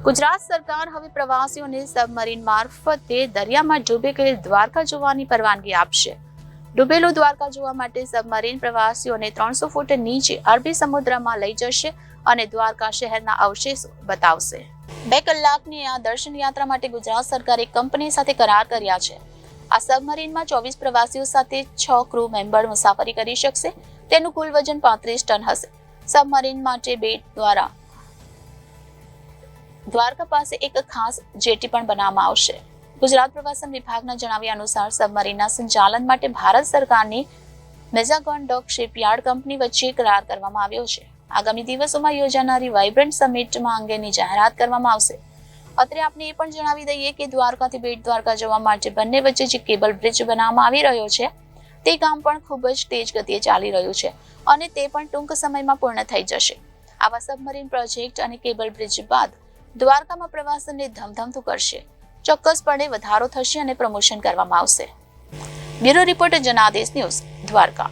ગુજરાત સરકાર હવે પ્રવાસીઓને સબમરીન મારફતે દરિયામાં ડૂબે ગયેલ દ્વારકા જોવાની પરવાનગી આપશે. ડૂબેલું દ્વારકા જોવા માટે સબમરીન પ્રવાસીઓને 300 ફૂટ નીચે અરબી સમુદ્રમાં લઈ જશે અને દ્વારકા શહેરના અવશેષો બતાવશે. 2 કલાકની આ દર્શન યાત્રા માટે ગુજરાત સરકારે એક કંપની સાથે કરાર કર્યા છે. આ સબમરીનમાં 24 પ્રવાસીઓ સાથે 6 ક્રૂ મેમ્બર મુસાફરી કરી શકશે. તેનું કુલ વજન 35 ટન હશે. સબમરીન માટે બેટ દ્વારા દ્વારકા પાસે એક ખાસ જેટી પણ બનાવવામાં આવશે. ગુજરાત પ્રવાસન વિભાગના જણાવ્યા અનુસાર સબમરીનના સંચાલન માટે ભારત સરકારની મેઝાગોન ડોક શિપયાર્ડ કંપની વચ્ચે કરાર કરવામાં આવ્યો છે. આગામી દિવસોમાં યોજાનારી વાઇબ્રન્ટ સમિટમાં અંગેની જાહેરાત કરવામાં આવશે. અત્રે આપણે એ પણ જણાવી દઈએ કે દ્વારકાથી બેટ દ્વારકા જવા માટે બંને વચ્ચે જે કેબલ બ્રિજ બનાવવામાં આવી રહ્યો છે તે કામ પણ ખૂબ જ તેજ ગતિએ ચાલી રહ્યું છે અને તે પણ ટૂંક સમયમાં પૂર્ણ થઈ જશે. આવા સબમરીન પ્રોજેક્ટ અને કેબલ બ્રિજ બાદ દ્વારકામાં પ્રવાસનને ધમધમતું કરશે. ચોક્કસપણે વધારો થશે અને પ્રમોશન કરવામાં આવશે. Bureau reporter Janadesh news, Dwarka.